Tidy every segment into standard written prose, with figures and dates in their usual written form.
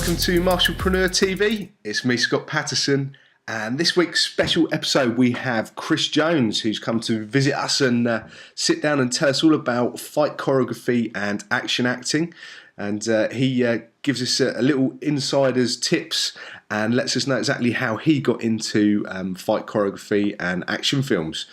welcome to Marshallpreneur TV. It's me, Scott Patterson, and this week's special episode we have Chris Jones, who's come to visit us and sit down and tell us all about fight choreography and action acting. And he gives us a little insider's tips and lets us know exactly how he got into fight choreography and action films.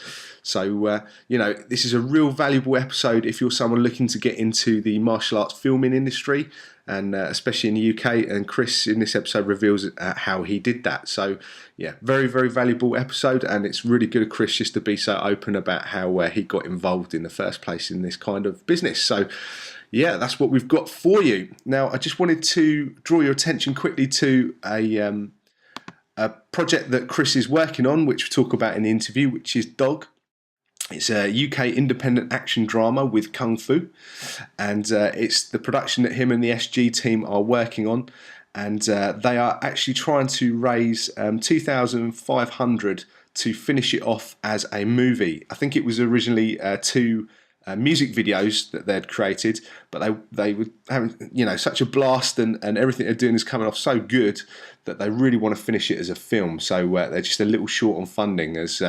So, this is a real valuable episode if you're someone looking to get into the martial arts filming industry, and especially in the UK. And Chris, in this episode, reveals how he did that. So, yeah, very, very valuable episode. And it's really good of Chris just to be so open about how he got involved in the first place in this kind of business. So, yeah, that's what we've got for you. Now, I just wanted to draw your attention quickly to a project that Chris is working on, which we'll talk about in the interview, which is Dog. It's a UK independent action drama with Kung Fu, and it's the production that him and the SG team are working on, and they are actually trying to raise $2,500 to finish it off as a movie. I think it was originally two music videos that they'd created, but they were having such a blast, and everything they're doing is coming off so good that they really want to finish it as a film. So they're just a little short on funding, as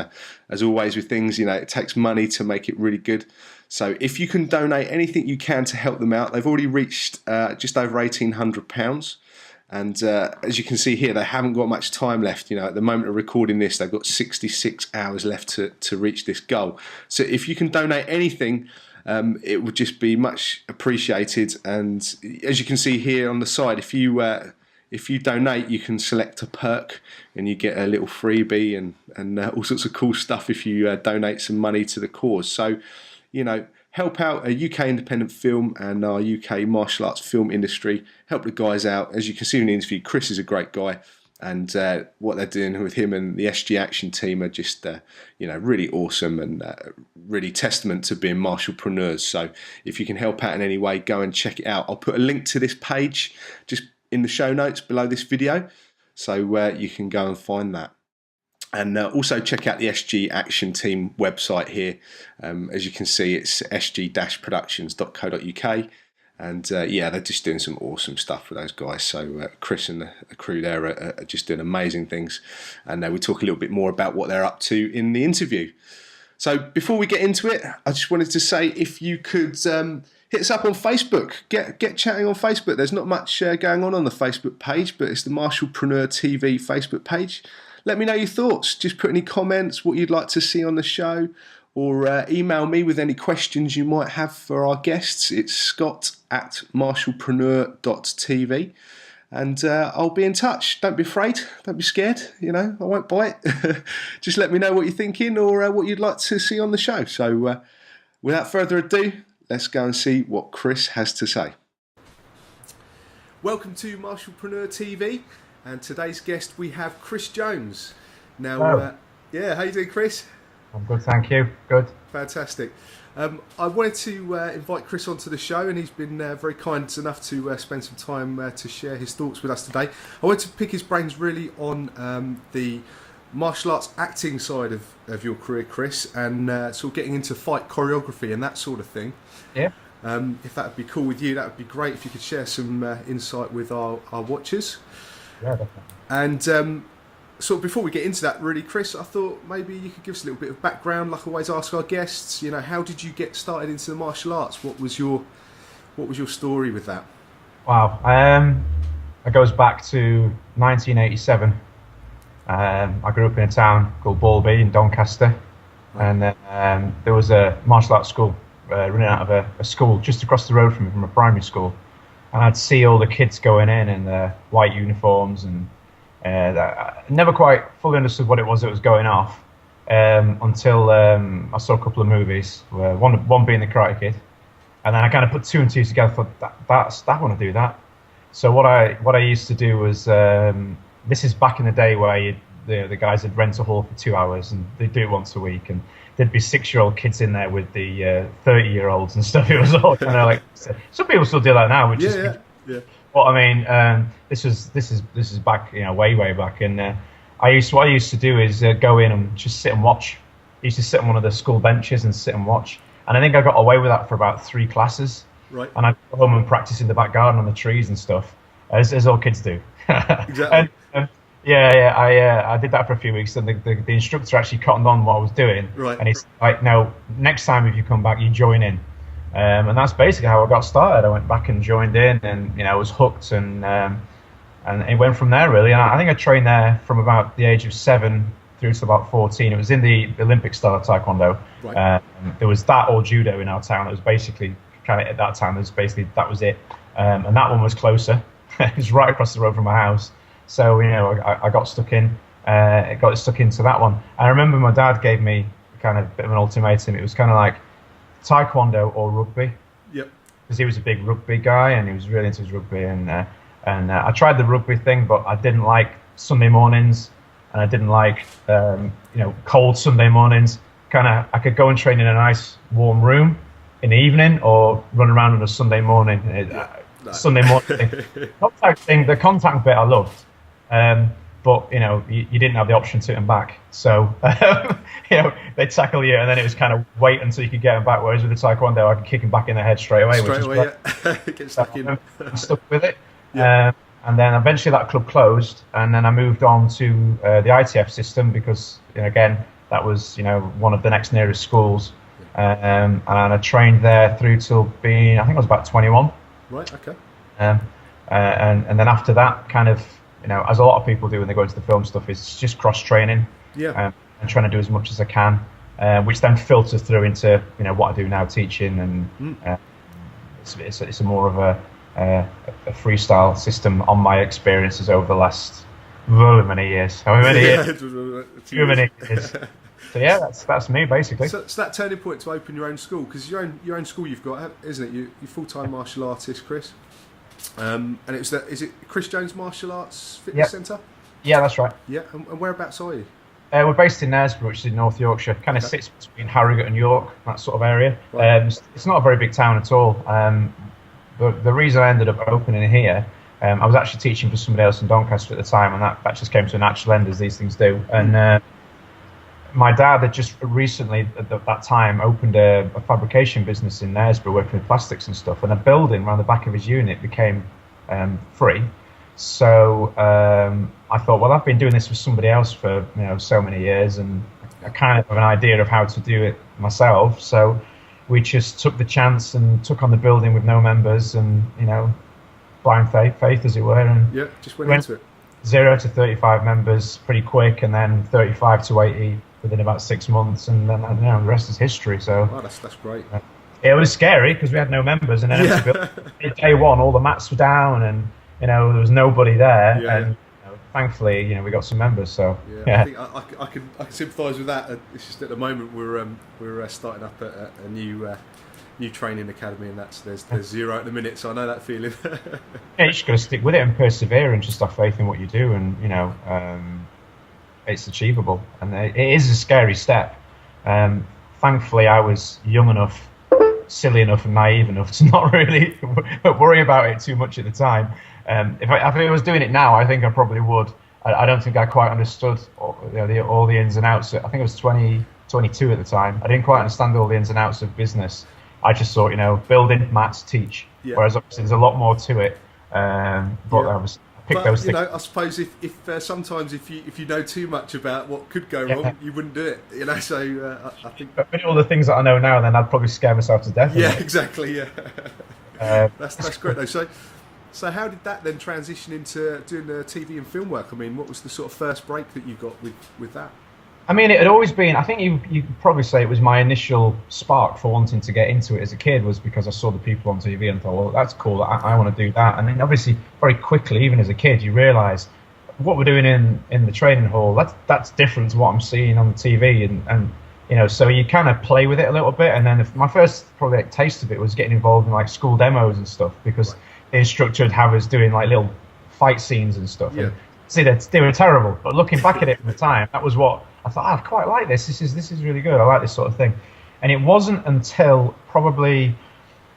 always with things. It takes money to make it really good. So if you can donate anything you can to help them out, they've already reached just over £1,800. And as you can see here, they haven't got much time left. At the moment of recording this, they've got 66 hours left to reach this goal. So if you can donate anything, it would just be much appreciated. And as you can see here on the side, if you donate, you can select a perk and you get a little freebie and all sorts of cool stuff if you donate some money to the cause. So, help out a UK independent film and our UK martial arts film industry. Help the guys out. As you can see in the interview, Chris is a great guy, and what they're doing with him and the SG Action team are just, really awesome and really testament to being martialpreneurs. So if you can help out in any way, go and check it out. I'll put a link to this page just in the show notes below this video, so you can go and find that. And also check out the SG Action Team website here. As you can see, it's sg-productions.co.uk. And they're just doing some awesome stuff with those guys. So Chris and the crew there are just doing amazing things. And we'll talk a little bit more about what they're up to in the interview. So before we get into it, I just wanted to say, if you could hit us up on Facebook, get chatting on Facebook. There's not much going on the Facebook page, but it's the Marshallpreneur TV Facebook page. Let me know your thoughts. Just put any comments, what you'd like to see on the show, or email me with any questions you might have for our guests. It's scott@marshallpreneur.tv, and I'll be in touch. Don't be afraid. Don't be scared. I won't bite. Just let me know what you're thinking or what you'd like to see on the show. So without further ado, let's go and see what Chris has to say. Welcome to Marshallpreneur TV. And today's guest, we have Chris Jones. Now, how you doing, Chris? I'm good, thank you. Good. Fantastic. I wanted to invite Chris onto the show, and he's been very kind enough to spend some time to share his thoughts with us today. I wanted to pick his brains really on the martial arts acting side of your career, Chris, and sort of getting into fight choreography and that sort of thing. Yeah. If that would be cool with you, that would be great if you could share some insight with our watchers. Yeah, definitely. And sort of before we get into that, really, Chris, I thought maybe you could give us a little bit of background, like I always ask our guests. How did you get started into the martial arts? What was your story with that? Wow, it goes back to 1987. I grew up in a town called Balby in Doncaster, and there was a martial arts school running out of a school just across the road from a primary school. And I'd see all the kids going in their white uniforms, and I never quite fully understood what it was that was going off until I saw a couple of movies, one being The Karate Kid, and then I kind of put two and two together. Thought I want to do that. So what I used to do was, this is back in the day where the guys would rent a hall for 2 hours, and they'd do it once a week, and there'd be 6-year-old kids in there with the 30-year-olds and stuff. It was all kind of like, some people still do that now, which is. Yeah. But I mean, this is back, way back, and what I used to do is go in and just sit and watch. I used to sit on one of the school benches and sit and watch, and I think I got away with that for about 3 classes. Right. And I'd go home and practice in the back garden on the trees and stuff. as all kids do. Exactly. I did that for a few weeks, and the instructor actually cottoned on what I was doing. Right. And he's like, no, next time if you come back, you join in. And that's basically how I got started. I went back and joined in, and I was hooked, and it went from there really. And I think I trained there from about the age of 7 through to about 14. It was in the Olympic style of Taekwondo. Right. There was that or judo in our town. It was basically kind of at that time. That was it. And that one was closer. It was right across the road from my house. So I got stuck in. Got stuck into that one. I remember my dad gave me kind of a bit of an ultimatum. It was kind of like Taekwondo or rugby. Yep. Because he was a big rugby guy and he was really into his rugby. And I tried the rugby thing, but I didn't like Sunday mornings, and I didn't like cold Sunday mornings. I could go and train in a nice warm room in the evening, or run around on a Sunday morning. Sunday morning thing. The contact bit I loved, but you didn't have the option to hit them back. So they'd tackle you, and then it was kind of wait until you could get them back. Whereas with the Taekwondo, I could kick them back in the head straight away. Get stuck in. I'm stuck with it. Yeah. And then eventually that club closed, and then I moved on to the ITF system because again that was one of the next nearest schools, and I trained there through till being, I think I was about 21. Right. Okay. And then after that, kind of as a lot of people do when they go into the film stuff, it's just cross training. Yeah. And trying to do as much as I can, which then filters through into what I do now, teaching, and it's a more of a freestyle system on my experiences over the last however many years. Too many years. So yeah, that's me basically. So it's that turning point to open your own school, because your own school you've got, isn't it? You're full-time martial artist, Chris. And is it Chris Jones Martial Arts Fitness Centre? Yeah, that's right. Yeah, and whereabouts are you? We're based in Knaresborough, which is in North Yorkshire. Kind of sits between Harrogate and York, that sort of area. Right. It's not a very big town at all. The reason I ended up opening here, I was actually teaching for somebody else in Doncaster at the time, and that just came to a natural end, as these things do. And my dad had just recently, at that time, opened a fabrication business in Knaresborough, working with plastics and stuff, and a building around the back of his unit became free. So I thought, well, I've been doing this with somebody else for so many years, and I kind of have an idea of how to do it myself. So we just took the chance and took on the building with no members, and blind faith, as it were, and just went into it. 0 to 35 members pretty quick, and then 35 to 80 within about 6 months, and then the rest is history. So that's great. It was scary because we had no members, and then day one all the mats were down, and there was nobody there, and thankfully we got some members. So I think I can sympathise with that. It's just at the moment we're starting up a new training academy, and there's 0 at the minute, so I know that feeling. You just got to stick with it and persevere, and just have faith in what you do, and it's achievable, and it is a scary step. Thankfully, I was young enough, silly enough, and naive enough to not really worry about it too much at the time. If I was doing it now, I think I probably would. I don't think I quite understood all the ins and outs. I think I was 22 at the time. I didn't quite understand all the ins and outs of business. I just thought, building, mats, teach. Yeah. Whereas obviously there's a lot more to it. I picked those things. I suppose if sometimes if you know too much about what could go wrong, you wouldn't do it. So I think. But all the things that I know now, then I'd probably scare myself to death. Yeah, exactly. Yeah. That's great though. So how did that then transition into doing the TV and film work? I mean, what was the sort of first break that you got with that? I mean, it had always been, I think you could probably say it was my initial spark for wanting to get into it as a kid, was because I saw the people on TV and thought, well, that's cool, I want to do that. And then obviously, very quickly, even as a kid, you realise what we're doing in the training hall, that's different to what I'm seeing on the TV. And so you kind of play with it a little bit. And then my first probably taste of it was getting involved in like school demos and stuff, because the instructor would have us doing like little fight scenes and stuff. Yeah. And see, they were terrible. But looking back at it at the time, that was what I thought. I quite like this. This is really good. I like this sort of thing. And it wasn't until probably,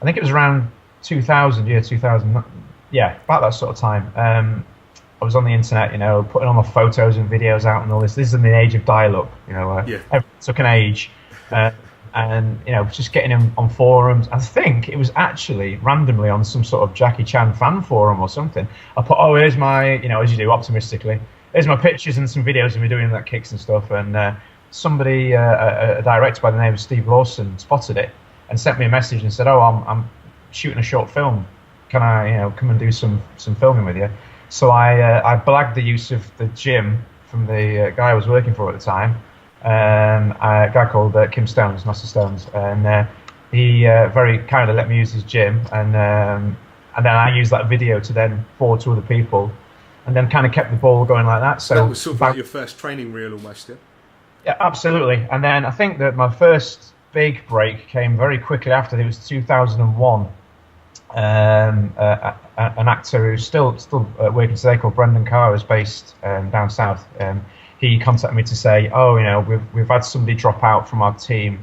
I think it was around 2000, about that sort of time. I was on the internet, putting all my photos and videos out and all this. This is in the age of dial-up, everything took an age. and just getting him on forums. I think it was actually randomly on some sort of Jackie Chan fan forum or something. I put, oh, here's my, as you do optimistically, here's my pictures and some videos of me doing that kicks and stuff. And somebody, a director by the name of Steve Lawson, spotted it and sent me a message and said, oh, I'm shooting a short film. Can I, come and do some filming with you? So I blagged the use of the gym from the guy I was working for at the time, a guy called Kim Stones, Master Stones, and he very kindly let me use his gym, and then I used that video to then forward to other people, and then kind of kept the ball going like that. So that was sort of like your first training reel almost, yeah? Yeah, absolutely. And then I think that my first big break came very quickly after. It was 2001. An actor who's still working today called Brendan Carr is based down south. He contacted me to say, oh, we've had somebody drop out from our team.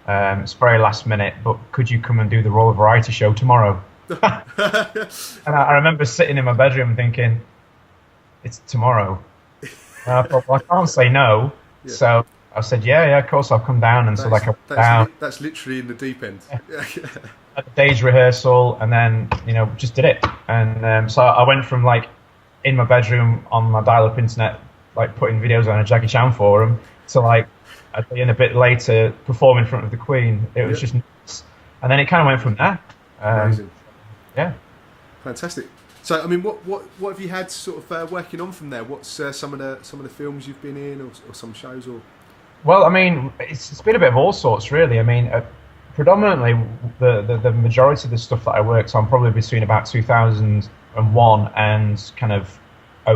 It's very last minute, but could you come and do the Royal Variety Show tomorrow? And I remember sitting in my bedroom thinking, it's tomorrow. And I thought, well, I can't say no. Yeah. So I said, yeah, of course I'll come down. And that's literally in the deep end. Yeah. A day's rehearsal, and then just did it. And so I went from like in my bedroom on my dial-up internet, like putting videos on a Jackie Chan forum, to like a day and a bit later performing in front of the Queen. It was just nuts. And then it kind of went from there. Amazing. Yeah. Fantastic. So I mean, what have you had sort of working on from there? What's some of the films you've been in, or some shows, or? Well, I mean, it's been a bit of all sorts, really. I mean, predominantly the majority of the stuff that I worked on, probably between about 2001 and kind of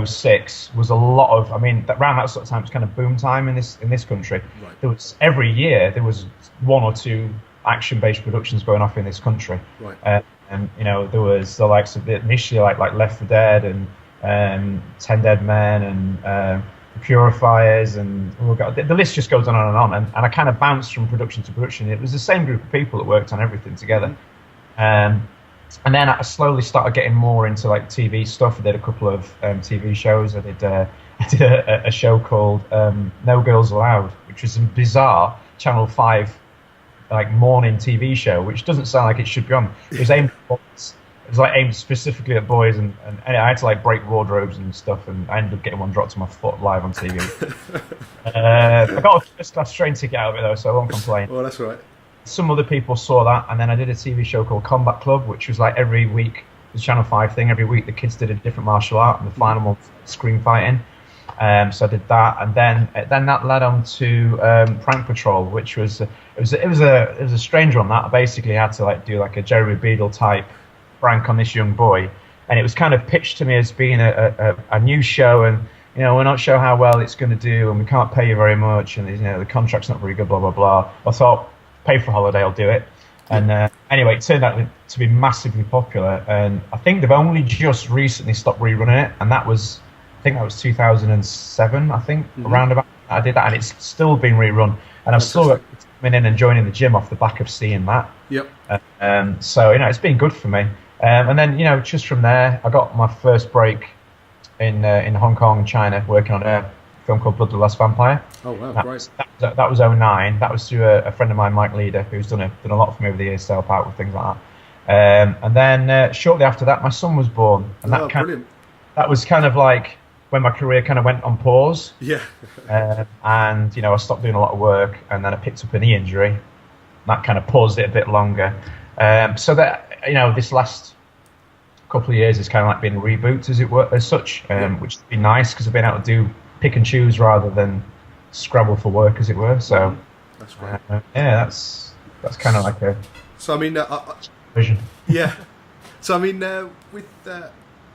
06, was a lot of. I mean, around that sort of time, it was kind of boom time in this country. Right. There was every year there was one or two action-based productions going off in this country. Right. And there was the likes of initially like Left 4 Dead and 10 Dead Men and Purifiers, and the list just goes on and on. And I kind of bounced from production to production. It was the same group of people that worked on everything together. And then I slowly started getting more into like TV stuff. I did a couple of TV shows. I did a show called No Girls Allowed, which was a bizarre Channel 5 like morning TV show, which doesn't sound like it should be on. It was aimed at boys. It was like aimed specifically at boys, and I had to like break wardrobes and stuff, and I ended up getting one dropped to my foot live on TV. I got a first-class train ticket out of it though, so I won't complain. Well, that's right. Some other people saw that, and then I did a TV show called Combat Club, which was like every week, the Channel 5 thing. Every week the kids did a different martial art, and the final one was screen fighting. So I did that, and then that led on to Prank Patrol, which was it was a strange one. That I basically had to like do like a Jeremy Beadle type prank on this young boy, and it was kind of pitched to me as being a new show, and we're not sure how well it's going to do, and we can't pay you very much, and the contract's not very good, blah blah blah. I thought, pay for a holiday, I'll do it. And anyway, it turned out to be massively popular, and I think they've only just recently stopped rerunning it, and I think that was 2007, I think, around about. I did that, and it's still been rerun, and I'm still coming in and joining the gym off the back of seeing that. Yep. So it's been good for me. And then just from there, I got my first break in Hong Kong, China, working on a film called Blood of the Last Vampire. Oh wow, great! That was 2009. That was through a friend of mine, Mike Leader, who's done a lot for me over the years to help out with things like that. And then shortly after that, my son was born, and that was kind of like when my career kind of went on pause. Yeah. And I stopped doing a lot of work, and then I picked up a knee injury. That kind of paused it a bit longer. So that this last couple of years has kind of like been a reboot, as it were, as such, which has been nice because I've been able to do pick and choose rather than scrabble for work, as it were. So that's great. That's kind of like a. So I mean, vision. Yeah. So I mean, with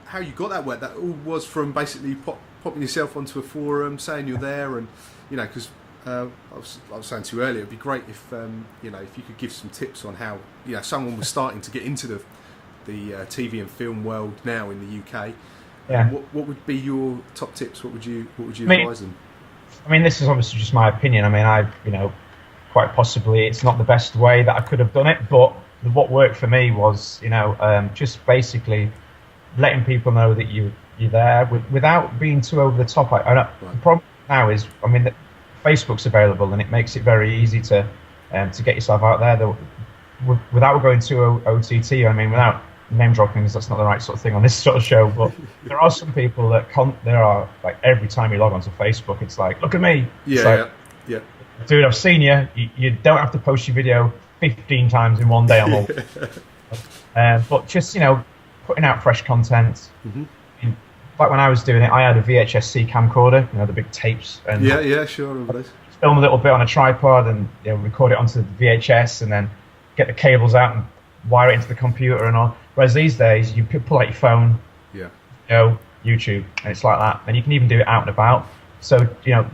how you got that work, that all was from basically popping yourself onto a forum, saying you're there, and because I was saying to you earlier, it'd be great if if you could give some tips on how someone was starting to get into the TV and film world now in the UK. Yeah. What would be your top tips? What would you advise them? I mean, this is obviously just my opinion. I mean, quite possibly it's not the best way that I could have done it, but what worked for me was just basically letting people know that you're there without being too over the top. I know. Right. The problem now is, I mean, Facebook's available, and it makes it very easy to to get yourself out there. Without going to OTT, I mean, without name dropping, because that's not the right sort of thing on this sort of show, but there are some people that there are, like, every time you log onto Facebook, it's like, look at me. Yeah. Dude, I've seen you. You don't have to post your video 15 times in one day on all. But just, putting out fresh content. Like when I was doing it, I had a VHS-C camcorder, the big tapes. And yeah, sure, I remember those. Film a little bit on a tripod and record it onto the VHS, and then get the cables out and wire it into the computer and all. Whereas these days, you pull out your phone, YouTube, and it's like that. And you can even do it out and about. So,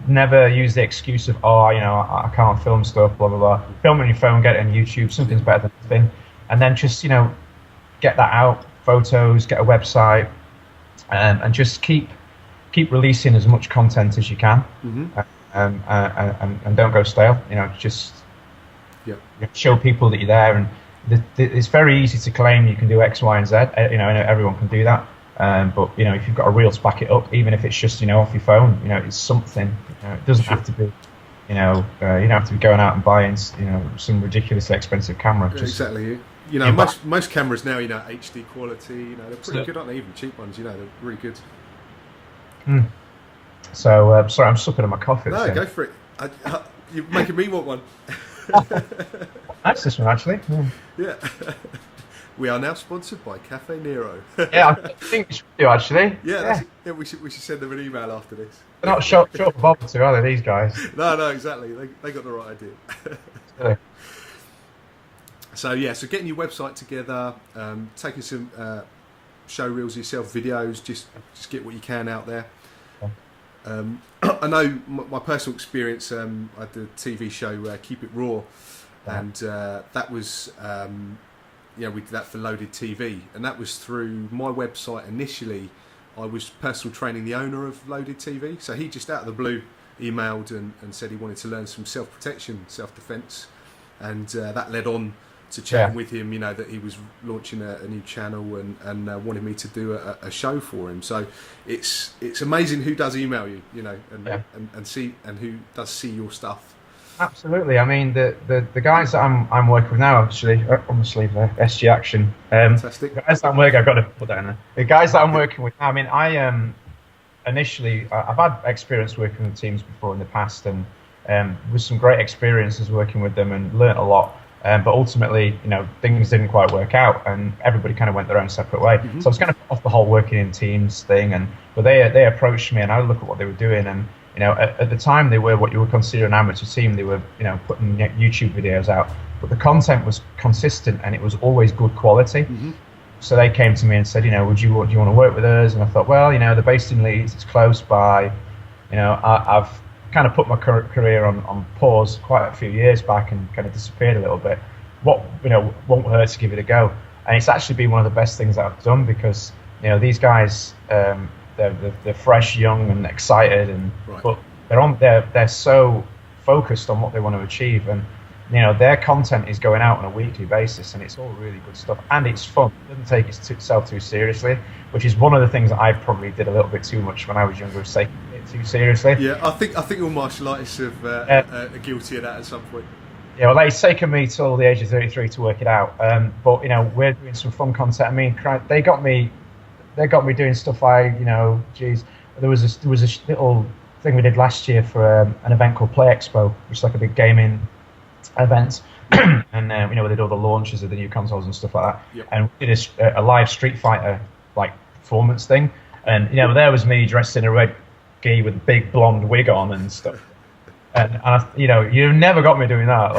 never use the excuse of, I can't film stuff, blah, blah, blah. Film on your phone, get it on YouTube, something's better than nothing. And then just, get that out, photos, get a website, and just keep releasing as much content as you can. And don't go stale, just show people that you're there. And it's very easy to claim you can do X, Y, and Z. I know everyone can do that. But if you've got a reel to back it up, even if it's just off your phone, it's something. It doesn't have to be, you don't have to be going out and buying some ridiculously expensive camera. Exactly. Most cameras now, HD quality, they're pretty good, aren't they? Even cheap ones, they're really good. So sorry, I'm sucking on my coffee. No, go for it. You're making me want one. That's this one, actually. Yeah. We are now sponsored by Cafe Nero. Yeah, I think we should do, actually. Yeah. We should send them an email after this. They're not short of bother to, are they, these guys? No, exactly. They got the right idea. Really? So getting your website together, taking some show reels yourself, videos, just get what you can out there. I know my personal experience. I had the TV show Keep It Raw, and that was we did that for Loaded TV, and that was through my website initially. I was personal training the owner of Loaded TV, so he just out of the blue emailed and said he wanted to learn some self-protection, self-defense, and that led on to chatting with him, that he was launching a new channel and wanted me to do a show for him. So it's amazing who does email you, and who does see your stuff. Absolutely. I mean, the guys that I'm working with now, actually, on my sleeve there, SG Action. Fantastic. The guys that I'm working, I've got to put that in there. The guys that I'm working with now, I mean, initially, I've had experience working with teams before in the past, and with some great experiences working with them and learnt a lot. But ultimately, things didn't quite work out, and everybody kind of went their own separate way. So I was kind of off the whole working in teams thing, but they approached me, and I looked at what they were doing, and at the time they were what you would consider an amateur team. They were putting YouTube videos out, but the content was consistent and it was always good quality. So they came to me and said, do you want to work with us? And I thought, well, they're based in Leeds, it's close by. I've kind of put my career on pause quite a few years back and kind of disappeared a little bit. Won't hurt to give it a go. And it's actually been one of the best things that I've done, because these guys, they're fresh, young, and excited, but they're so focused on what they want to achieve, and their content is going out on a weekly basis, and it's all really good stuff, and it's fun. It doesn't take itself too seriously, which is one of the things that I probably did a little bit too much when I was younger, was taking it too seriously. Yeah, I think all martial artists are guilty of that at some point. Yeah, well, it's taken me till the age of 33 to work it out. But we're doing some fun content. I mean, they got me doing stuff. There was a little thing we did last year for an event called Play Expo, which is like a big gaming event, and we did all the launches of the new consoles and stuff like that. Yep. And we did a live Street Fighter performance thing, and there was me dressed in a red gi with a big blonde wig on and stuff. And you've never got me doing that,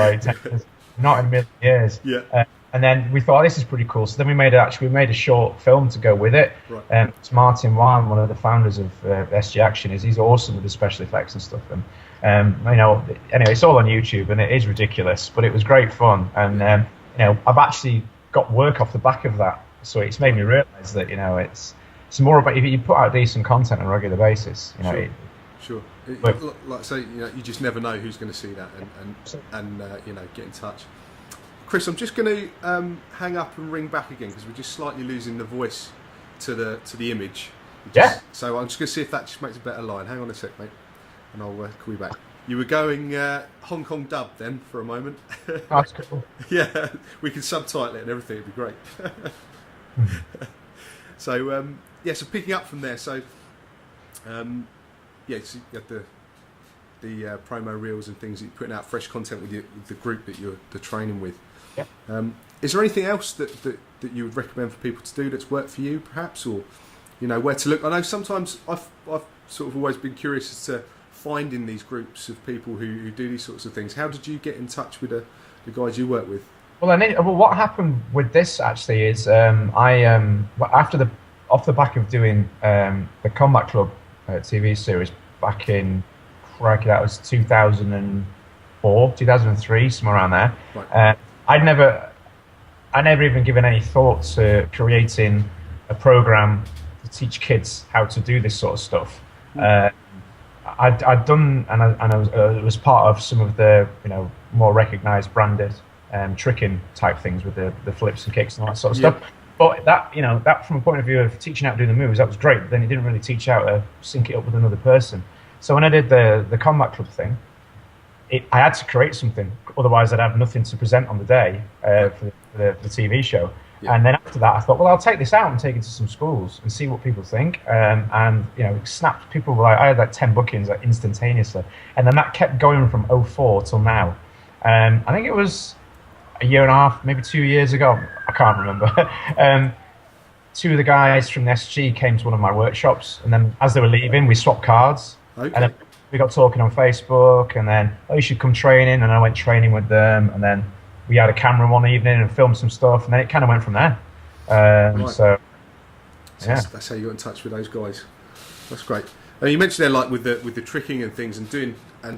not in a million years. Yeah. And then we thought, this is pretty cool. So then we made a short film to go with it. Right. It's Martin Wan, one of the founders of SG Action. He's awesome with the special effects and stuff. And anyway, it's all on YouTube, and it is ridiculous, but it was great fun. And I've actually got work off the back of that, so it's made me realise that it's more about if you put out decent content on a regular basis. Sure. Like I say, you just never know who's going to see that and get in touch. Chris, I'm just going to hang up and ring back again, because we're just slightly losing the voice to the image. So I'm just going to see if that just makes a better line. Hang on a sec, mate, and I'll call you back. You were going Hong Kong dub then for a moment. That's cool. Yeah, we can subtitle it and everything. It'd be great. So yeah, so picking up from there. So yeah, so you had the promo reels and things that you're putting out, fresh content with the group that you're the training with. Yeah. Is there anything else that you would recommend for people to do that's worked for you, perhaps, or where to look? I know sometimes I've sort of always been curious as to finding these groups of people who do these sorts of things. How did you get in touch with the guys you work with? Well, what happened with this actually is off the back of doing the Combat Club TV series back in, crikey, that was 2004, 2003, somewhere around there. Right. I never even given any thought to creating a program to teach kids how to do this sort of stuff. I'd done, and I was part of some of the more recognised branded tricking type things with the flips and kicks and all that sort of stuff. But that from a point of view of teaching how to do the moves, that was great. But then it didn't really teach how to sync it up with another person. So when I did the Combat Club thing, I had to create something. Otherwise, I'd have nothing to present on the day for the TV show. Yeah. And then after that, I thought, well, I'll take this out and take it to some schools and see what people think. And snapped. People were like, I had like 10 bookings like instantaneously, and then that kept going from 2004 till now. I think it was a year and a half, maybe 2 years ago. I can't remember. Two of the guys from the SG came to one of my workshops, and then as they were leaving, we swapped cards. Okay. And then we got talking on Facebook, and then, you should come training, and I went training with them, and then we had a camera one evening and filmed some stuff, and then it kind of went from there. Right. So yeah. That's how you got in touch with those guys. That's great. And you mentioned there, like with the tricking and things, and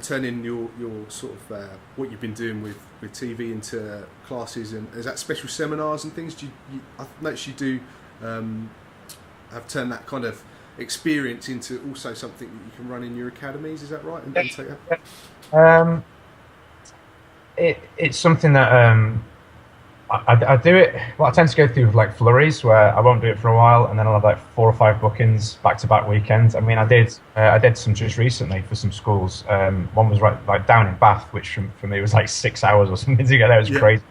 turning your sort of what you've been doing with TV into classes, and is that special seminars and things? I noticed you do have turned that kind of experience into also something that you can run in your academies. Is that right? And take that? It's something that I do it. Well, I tend to go through like flurries where I won't do it for a while, and then I'll have like 4 or 5 bookings back-to-back weekends. I mean, I did some just recently for some schools. One was right down in Bath, which for me was like 6 hours or something to get there. It was crazy.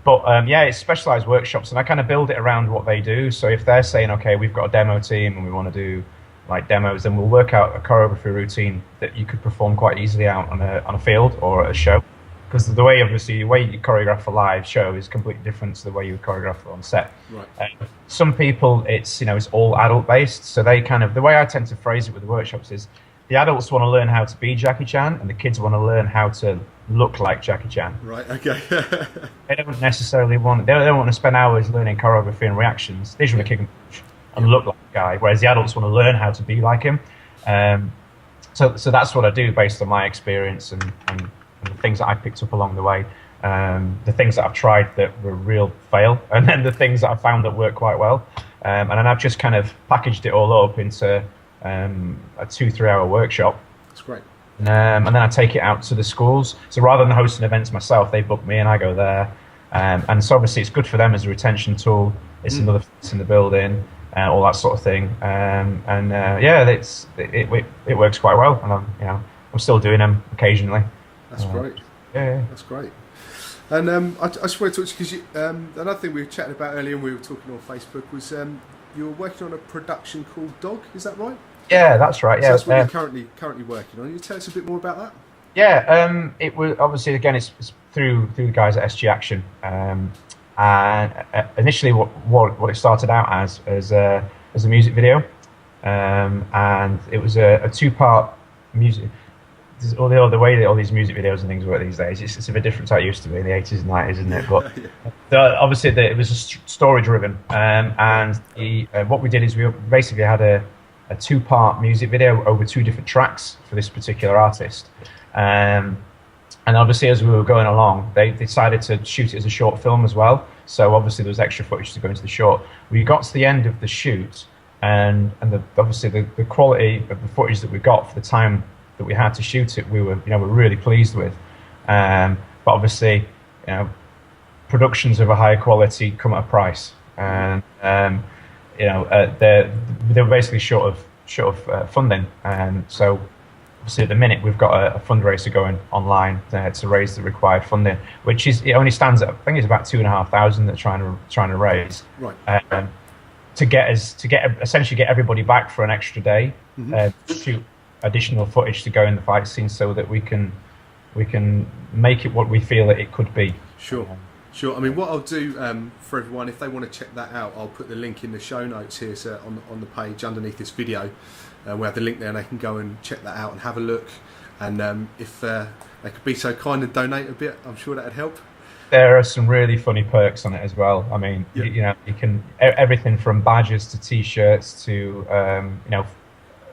But it's specialised workshops, and I kind of build it around what they do. So if they're saying, okay, we've got a demo team and we want to do like demos, then we'll work out a choreography routine that you could perform quite easily out on a field or at a show. Because the way you choreograph a live show is completely different to the way you would choreograph on set. Right. Some people, it's all adult based. So they the way I tend to phrase it with the workshops is, the adults want to learn how to be Jackie Chan, and the kids want to learn how to look like Jackie Chan. Right. Okay. They don't necessarily want to spend hours learning choreography and reactions. They just want to kick and punch and look like a guy. Whereas the adults want to learn how to be like him. So that's what I do based on my experience and the things that I picked up along the way, the things that I've tried that were real fail, and then the things that I found that work quite well. And then I've just kind of packaged it all up into a 2-3 hour workshop. That's great. And then I take it out to the schools. So rather than hosting events myself, they book me and I go there. And so obviously it's good for them as a retention tool. It's another face in the building, all that sort of thing. It works quite well, and I'm still doing them occasionally. That's great. Yeah. That's great. And I just want to talk to you because another thing we were chatting about earlier, and we were talking on Facebook, was you were working on a production called Dog. Is that right? Yeah, that's right. Yeah, so that's what you're currently working on. Can you tell us a bit more about that? Yeah, it was obviously, again, it's through the guys at SG Action, and initially what it started out as a music video, and it was a 2-part music. The way that all these music videos and things work these days, it's a bit different to how it used to be in the 80s and 90s, isn't it? But obviously it was story driven, and what we did is we basically had a 2-part music video over 2 different tracks for this particular artist. And obviously as we were going along, they decided to shoot it as a short film as well. So obviously there was extra footage to go into the short. We got to the end of the shoot, and obviously the quality of the footage that we got for the time that we had to shoot it, we're really pleased with. But obviously, productions of a higher quality come at a price, and they were basically short of funding, and so obviously at the minute we've got a fundraiser going online to raise the required funding, which is it only stands at I think it's about 2,500 that trying to raise. Right. Essentially get everybody back for an extra day, shoot additional footage to go in the fight scene so that we can make it what we feel that it could be. Sure. Sure. I mean, what I'll do for everyone, if they want to check that out, I'll put the link in the show notes here, so on the page underneath this video. We have the link there, and they can go and check that out and have a look. And if they could be so kind and donate a bit, I'm sure that'd help. There are some really funny perks on it as well. I mean, you can everything from badges to T-shirts to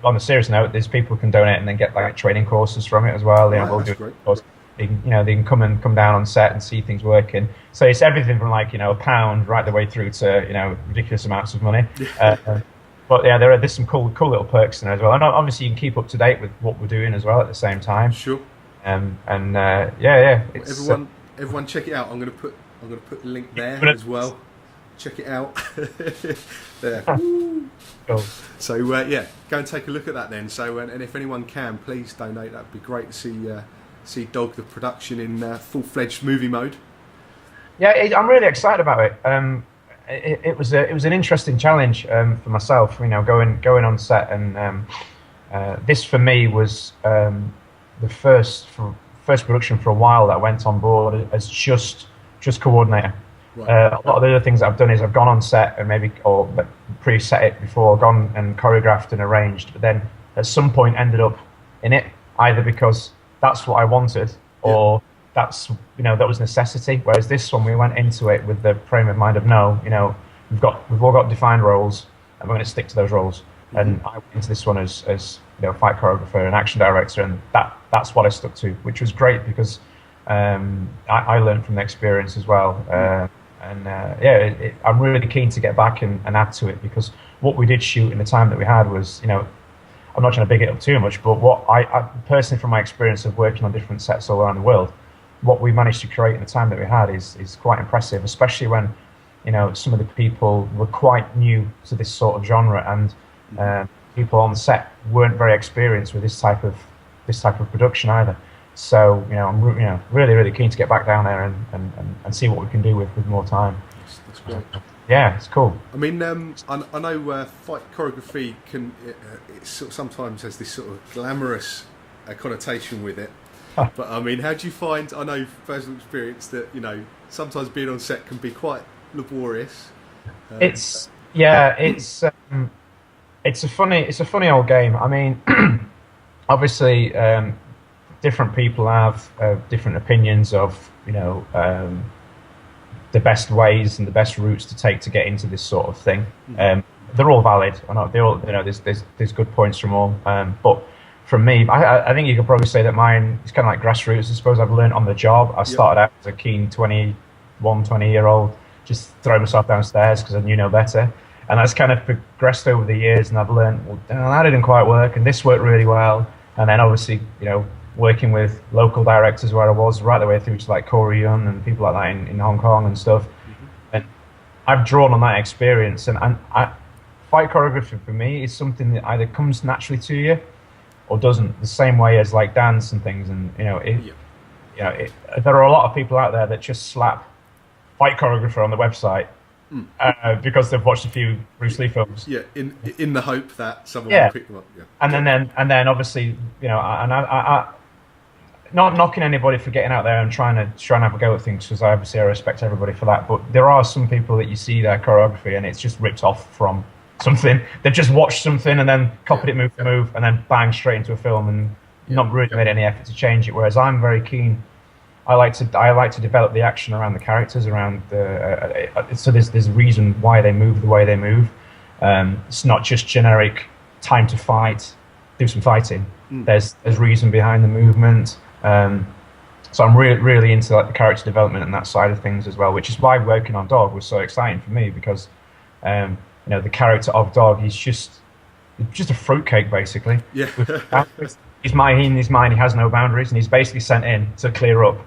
on a serious note, there's people who can donate and then get like training courses from it as well. We'll do course. They can come down on set and see things working. So it's everything from like £1 right the way through to ridiculous amounts of money. But yeah, there's some cool little perks in there as well. And obviously you can keep up to date with what we're doing as well at the same time. Sure. It's, everyone check it out. I'm gonna put the link there as well. Check it out. There. Cool. So go and take a look at that then. So and if anyone can, please donate. That'd be great to see Dog the production in full-fledged movie mode. Yeah, I'm really excited about it. It was an interesting challenge for myself. Going on set, and this for me was the first production for a while that I went on board as just coordinator. Right. A lot of the other things that I've done is I've gone on set and pre-set it before, gone and choreographed and arranged, but then at some point ended up in it, either because that's what I wanted or that was necessity. Whereas this one, we went into it with the frame of mind of we've all got defined roles and we're going to stick to those roles. Mm-hmm. And I went into this one as fight choreographer and action director, and that's what I stuck to, which was great because I learned from the experience as well. I'm really keen to get back and add to it, because what we did shoot in the time that we had was, I'm not trying to big it up too much, but what I personally, from my experience of working on different sets all around the world, what we managed to create in the time that we had is quite impressive, especially when some of the people were quite new to this sort of genre, and people on set weren't very experienced with this type of production either. So I'm really keen to get back down there and see what we can do with more time. That's great. Yeah, it's cool. I mean, I know fight choreography it sort of sometimes has this sort of glamorous connotation with it. But I mean, how do you find? I know from personal experience that sometimes being on set can be quite laborious. It's a funny old game. I mean, obviously, different people have different opinions of the best ways and the best routes to take to get into this sort of thing. They're all valid. There's good points from all. But from me, I think you could probably say that mine is kind of like grassroots. I suppose I've learned on the job. I started out as a keen 20-year-old, just throwing myself downstairs because I knew no better. And that's kind of progressed over the years, and I've learned, well, that didn't quite work, and this worked really well. And then obviously, working with local directors where I was, right the way through to like Corey Yun and people like that in Hong Kong and stuff. Mm-hmm. And I've drawn on that experience, and fight choreography for me is something that either comes naturally to you or doesn't, the same way as like dance and things. And there are a lot of people out there that just slap fight choreographer on the website because they've watched a few Bruce Lee films. Yeah, in the hope that someone will pick them up. Yeah. And then obviously, I not knocking anybody for getting out there and trying to have a go at things, because I respect everybody for that. But there are some people that you see their choreography and it's just ripped off from something. They've just watched something and then copied it move for move and then bang straight into a film and not really made any effort to change it. Whereas I'm very keen. I like to develop the action around the characters, around so there's a reason why they move the way they move. It's not just generic time to fight, do some fighting. There's reason behind the movement. So I'm really into like the character development and that side of things as well, which is why working on Dog was so exciting for me, because the character of Dog is just a fruitcake basically. Yeah. He's in his mind he has no boundaries, and he's basically sent in to clear up.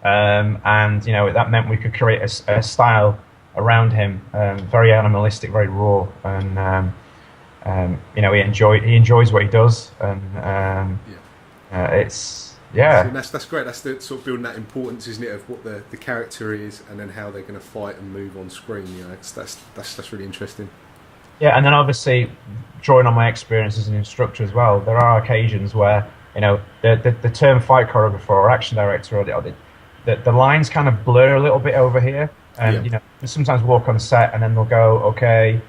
And that meant we could create a style around him, very animalistic, very raw, and he enjoys what he does, and It's See, yeah, and that's great. That's the sort of building that importance, isn't it, of what the character is, and then how they're going to fight and move on screen. You know, that's really interesting. yeah, and then obviously drawing on my experience as an instructor as well, there are occasions where the term fight choreographer or action director the lines kind of blur a little bit over here, and Yeah. they sometimes walk on set and then they'll go, okay,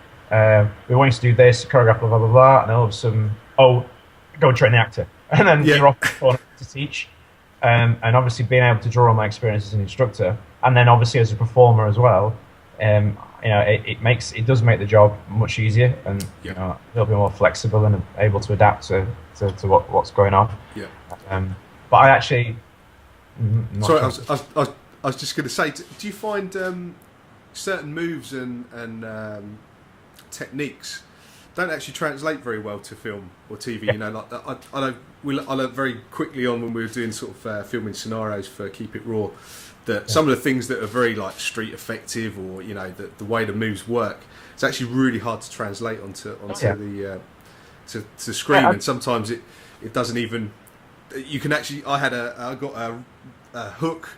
we want you to do this choreograph, blah blah blah blah, and then all of a sudden, oh, go and train the actor, and then Yeah. you're off the corner to teach. And obviously being able to draw on my experience as an instructor, and then obviously as a performer as well, it does make the job much easier and Yeah. a little bit more flexible and able to adapt to what's going on. Yeah. But I actually, not Sorry, sure. I was just going to say, do you find certain moves and techniques don't actually translate very well to film or TV? Yeah. You know, like I learned very quickly on when we were doing sort of filming scenarios for Keep It Raw that some of the things that are very like street effective or the way the moves work, it's actually really hard to translate onto the to screen, and sometimes it doesn't even. You can actually. I got a hook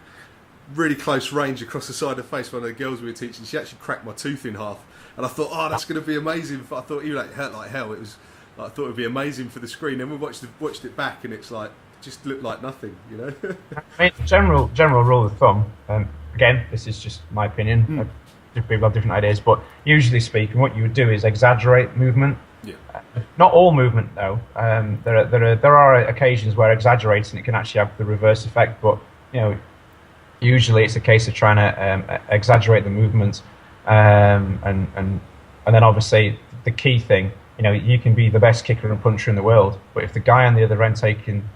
really close range across the side of the face. One of the girls we were teaching, she actually cracked my tooth in half, and I thought, oh, that's going to be amazing. I thought even it hurt like hell. It was. I thought it would be amazing for the screen. And we watched it back, and it's like just looked like nothing, you know. I mean, general rule of thumb. Again, this is just my opinion. Different people have different ideas, but usually speaking, what you would do is exaggerate movement. Yeah. Not all movement, though. There are occasions where exaggerating it can actually have the reverse effect, but usually it's a case of trying to exaggerate the movement, and then obviously the key thing, you can be the best kicker and puncher in the world, but if the guy on the other end taking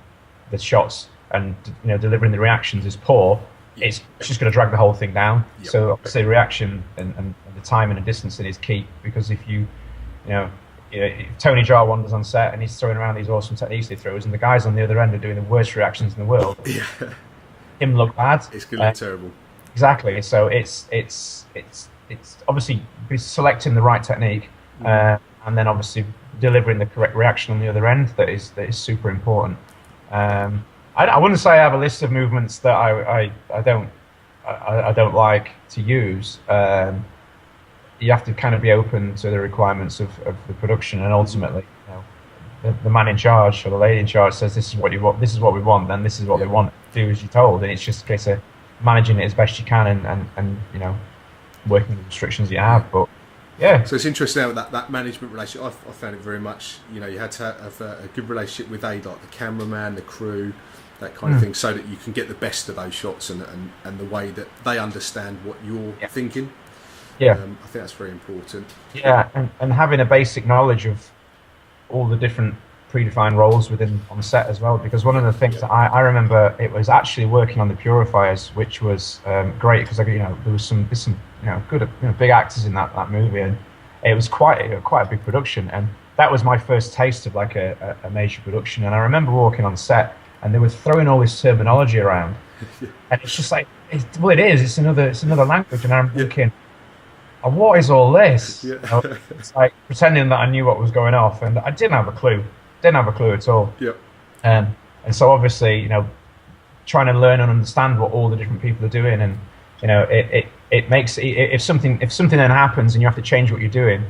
the shots and delivering the reactions is poor, it's just going to drag the whole thing down. Yep. So obviously reaction and the timing and distancing is key, because if if Tony Jaa wanders on set and he's throwing around these awesome techniques he throws, and the guys on the other end are doing the worst reactions in the world, him look bad. It's going to look terrible. Exactly. So it's obviously selecting the right technique, and then obviously delivering the correct reaction on the other end. That is super important. I wouldn't say I have a list of movements that I don't like to use. You have to kind of be open to the requirements of the production, and ultimately, the man in charge or the lady in charge says this is what you want, this is what we want, then this is what they want. Do as you're told, and it's just a case of managing it as best you can and working with the restrictions you have. But yeah. So it's interesting how that management relationship. I found it very much. You had to have a good relationship with like the cameraman, the crew, that kind of thing, so that you can get the best of those shots and the way that they understand what you're thinking. Yeah, I think that's very important. Yeah, and having a basic knowledge of all the different predefined roles on set as well, because one of the things that I remember, it was actually working on the purifiers, which was great, because there was some good big actors in that movie, and it was quite a big production, and that was my first taste of like a major production. And I remember walking on set and they were throwing all this terminology around, and it's just like it's another language, and I'm thinking, and what is all this? It's like pretending that I knew what was going off, and I didn't have a clue. Didn't have a clue at all. And so obviously, trying to learn and understand what all the different people are doing, and it makes if something then happens and you have to change what you're doing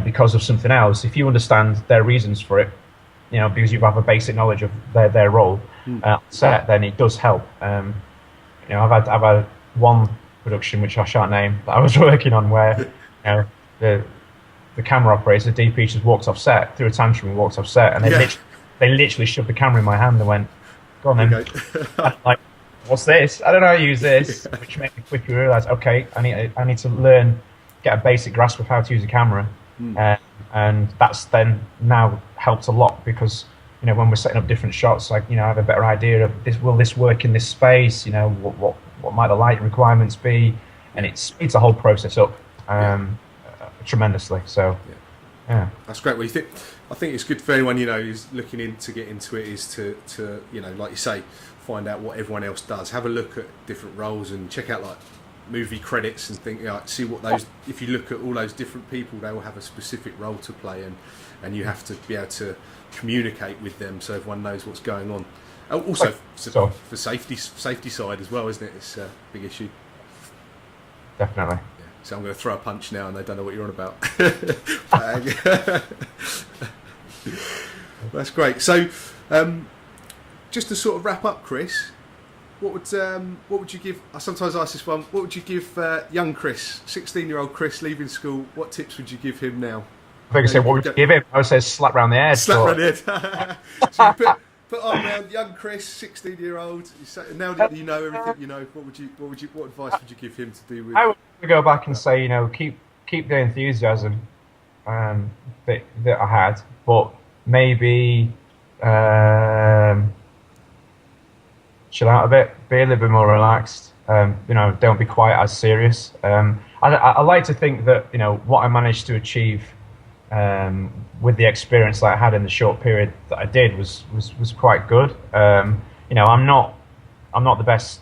because of something else, if you understand their reasons for it, because you have a basic knowledge of their role set, then it does help. I've had one production, which I shan't name, that I was working on, where the camera operator, the DP, just walked off set, threw a tantrum and walked off set, and they literally shoved the camera in my hand and went, "Go on then." I'm like, what's this? I don't know how to use this, which made me quickly realise, okay, I need to learn, get a basic grasp of how to use a camera, and that's then now helped a lot, because when we're setting up different shots, like I have a better idea of this. Will this work in this space? What might the light requirements be? And it speeds the whole process up tremendously. So, yeah, that's great. Well, I think it's good for anyone who's looking in to get into it, is to like you say, find out what everyone else does. Have a look at different roles and check out like movie credits and think, see what those. If you look at all those different people, they will have a specific role to play, and you have to be able to communicate with them so everyone knows what's going on. Also, So for safety side as well, isn't it? It's a big issue. definitely. Yeah. So I'm going to throw a punch now, and they don't know what you're on about. That's great. So, just to sort of wrap up, Chris, what would you give? I sometimes ask this one. What would you give young Chris, 16-year-old Chris, leaving school? What tips would you give him now? I think I said, what would you give him? I would say slap round the head. Slap round the head. So you put on around young Chris, 16-year-old. Now that you know everything, you know what advice would you give him to do with? I would go back and say, keep the enthusiasm that I had, but maybe chill out a bit, be a little bit more relaxed. Don't be quite as serious. I like to think that what I managed to achieve with the experience that I had in the short period that I did was quite good. I'm not the best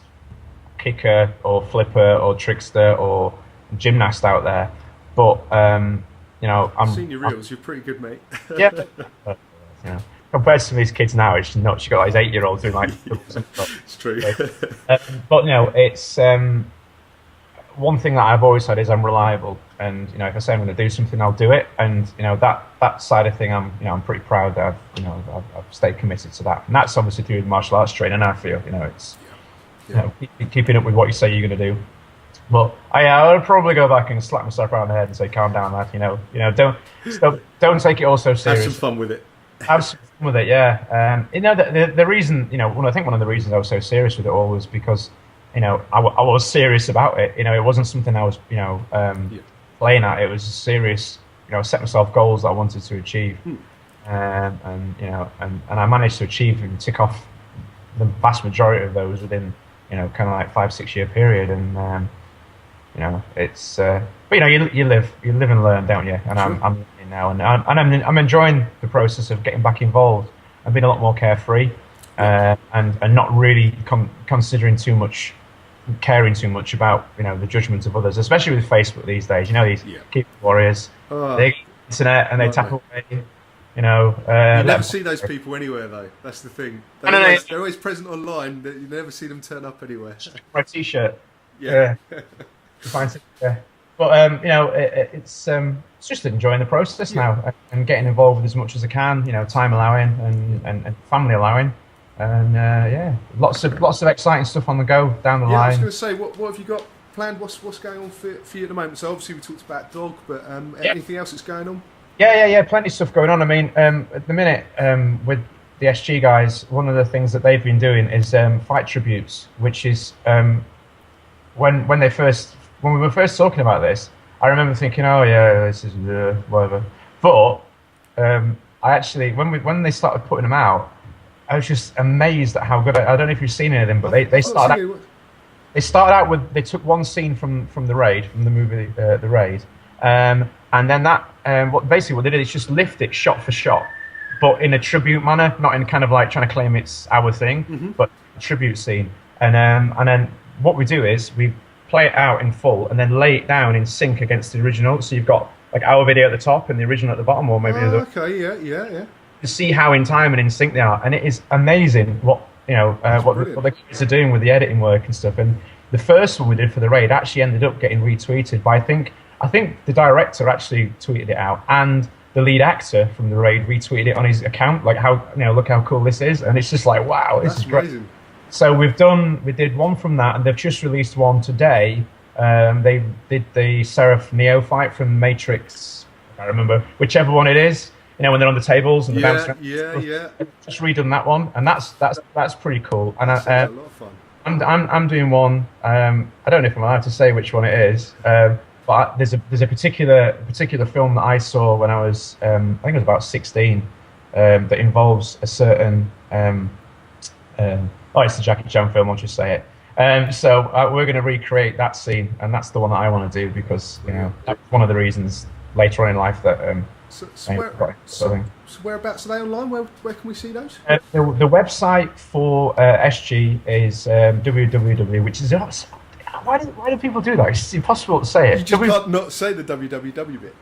kicker or flipper or trickster or gymnast out there, but I've seen your reels. You're pretty good, mate. Yeah. Compared to some of these kids now, it's nuts. You got like 8-year-olds doing like. It's true. But it's one thing that I've always said is I'm reliable, and if I say I'm going to do something, I'll do it. And that side of thing, I'm pretty proud that I've stayed committed to that. And that's obviously through martial arts training. I feel it's keeping up with what you say you're going to do. But I would probably go back and slap myself around the head and say, "Calm down, lad. Don't take it all so serious. Have some fun with it." Have some fun with it, yeah. The reason, I think one of the reasons I was so serious with it all was because, I was serious about it. It wasn't something I was, playing at. It was serious. I set myself goals that I wanted to achieve, and I managed to achieve and tick off the vast majority of those within, kind of like 5-6 year period, and it's. But you live and learn, don't you? And sure. I'm learning now, and I'm enjoying the process of getting back involved and being a lot more carefree, and not really considering too much, caring too much about the judgment of others, especially with Facebook these days. These keyboard warriors, they get the internet and they tap away. You never see those people anywhere, though. That's the thing. They're always present online, but you never see them turn up anywhere. My T-shirt. Yeah. But it's just enjoying the process now and getting involved as much as I can. Time allowing and family allowing, and lots of exciting stuff on the go down the line. I was going to say, what have you got planned? What's going on for you at the moment? So obviously we talked about dog, but anything else that's going on? Yeah, plenty of stuff going on. I mean, at the minute with the SG guys, one of the things that they've been doing is fight tributes, which is when we were first talking about this, I remember thinking, oh yeah, this is whatever. But I actually, when they started putting them out, I was just amazed at how good. I don't know if you've seen any of them, but they started out with, they took one scene from the Raid, from the movie The Raid, and then what they did is just lift it shot for shot, but in a tribute manner, not in kind of like trying to claim it's our thing, but a tribute scene. And then what we do is we play it out in full and then lay it down in sync against the original. So you've got like our video at the top and the original at the bottom, or maybe okay, yeah. To see how in time and in sync they are, and it is amazing what the kids are doing with the editing work and stuff. And the first one we did for the Raid actually ended up getting retweeted by I think the director actually tweeted it out, and the lead actor from the Raid retweeted it on his account, like how look how cool this is, and it's just like wow, this is great. Amazing. So we did one from that, and they've just released one today. They did the Seraph Neo fight from Matrix. I can't remember whichever one it is. When they're on the tables and the bounce around. Yeah. Just redone that one, and that's pretty cool. And a lot of fun. I'm doing one. I don't know if I'm allowed to say which one it is, but there's a particular film that I saw when I was I think it was about 16 that involves a certain. It's the Jackie Chan film, I'll just say it. So we're going to recreate that scene, and that's the one that I want to do because that's one of the reasons later on in life that. So whereabouts are they online? Where can we see those? The website for SG is www, which is why do people do that? It's impossible to say it. You just can't not say the www bit.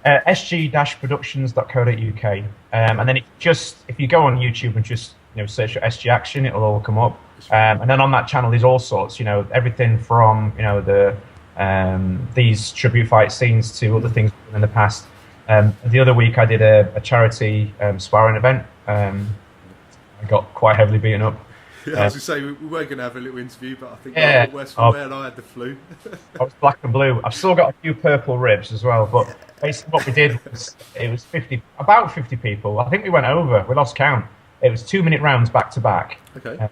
SG-productions.co.uk, and then if you go on YouTube and just search for SG Action, it'll all come up. And then on that channel, there's all sorts, everything from, these tribute fight scenes to other things in the past. The other week I did a charity sparring event. I got quite heavily beaten up. Yeah, I was going to say, we were going to have a little interview, but I think yeah, I got worse for wear and I had the flu. I was black and blue. I've still got a few purple ribs as well, but basically what we did was, it was about 50 people. I think we went over, we lost count. It was 2-minute rounds back to back. Okay.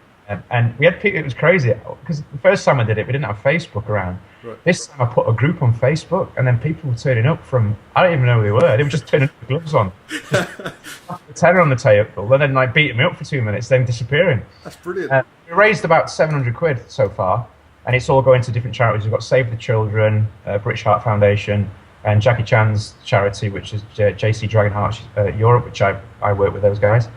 And we had people, it was crazy, because the first time I did it, we didn't have Facebook around. Right. This time I put a group on Facebook, and then people were turning up from, I don't even know who they were, they were just turning up with gloves on. The tenner on the table, and then like beating me up for 2 minutes, then disappearing. That's brilliant. We raised about 700 quid so far, and it's all going to different charities. We've got Save the Children, British Heart Foundation, and Jackie Chan's charity, which is JC Dragonheart Europe, which I work with those guys.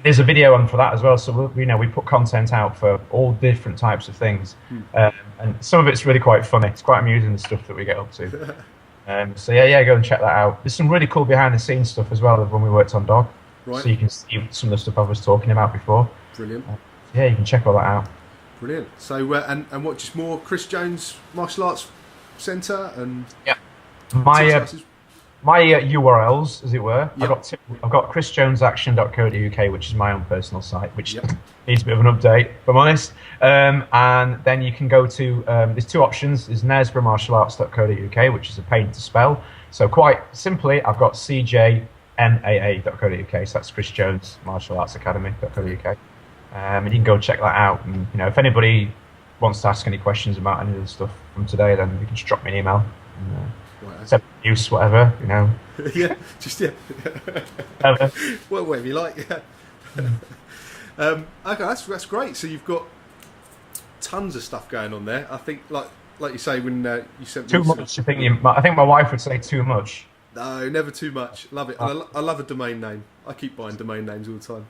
There's a video on for that as well, so we put content out for all different types of things, and some of it's really quite funny. It's quite amusing, the stuff that we get up to. So yeah, go and check that out. There's some really cool behind the scenes stuff as well of when we worked on Dog, so you can see some of the stuff I was talking about before. Brilliant. Yeah, you can check all that out. Brilliant. So and what, just more Chris Jones Martial Arts Centre and My URLs, as it were, yep. I've got chrisjonesaction.co.uk, which is my own personal site, which needs a bit of an update, if I'm honest. And then you can go to, there's two options. There's nesboroughmartialarts.co.uk, which is a pain to spell. So quite simply, I've got cjmaa.co.uk, so that's Chris Jones Martial Arts Academy.co.uk. And you can go check that out. And if anybody wants to ask any questions about any of the stuff from today, then you can just drop me an email. Except use whatever, yeah, just well, whatever you like. Okay, that's great. So you've got tons of stuff going on there. I think, like you say, when you sent me too much. I think my wife would say too much. No, never too much. Love it. And I love a domain name. I keep buying domain names all the time.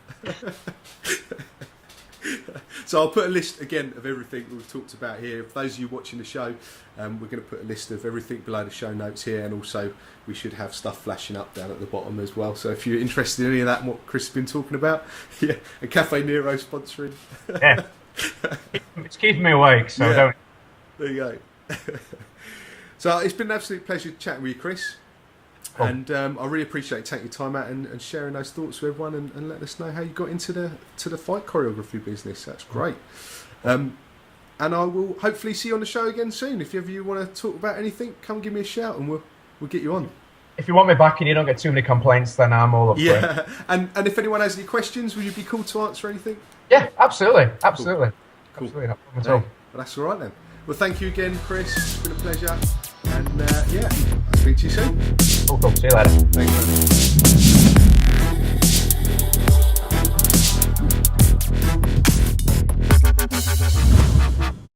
So I'll put a list again of everything we've talked about here. For those of you watching the show, we're going to put a list of everything below the show notes here, and also we should have stuff flashing up down at the bottom as well. So if you're interested in any of that and what Chris has been talking about, yeah, a Cafe Nero sponsoring. Yeah, it's keeping me awake, so yeah. don't. There you go. So it's been an absolute pleasure chatting with you, Chris. Cool. And I really appreciate taking your time out and sharing those thoughts with everyone and letting us know how you got into the fight choreography business. That's great. And I will hopefully see you on the show again soon. If ever you want to talk about anything, come give me a shout and we'll get you on. If you want me back and you don't get too many complaints, then I'm all up for it. Yeah, and if anyone has any questions, will you be cool to answer anything? Yeah, absolutely. Cool. Absolutely, no problem at all. Well, that's all right then. Well, thank you again, Chris. It's been a pleasure. And yeah, I'll speak to you soon. Cool. See you later. Thanks, man.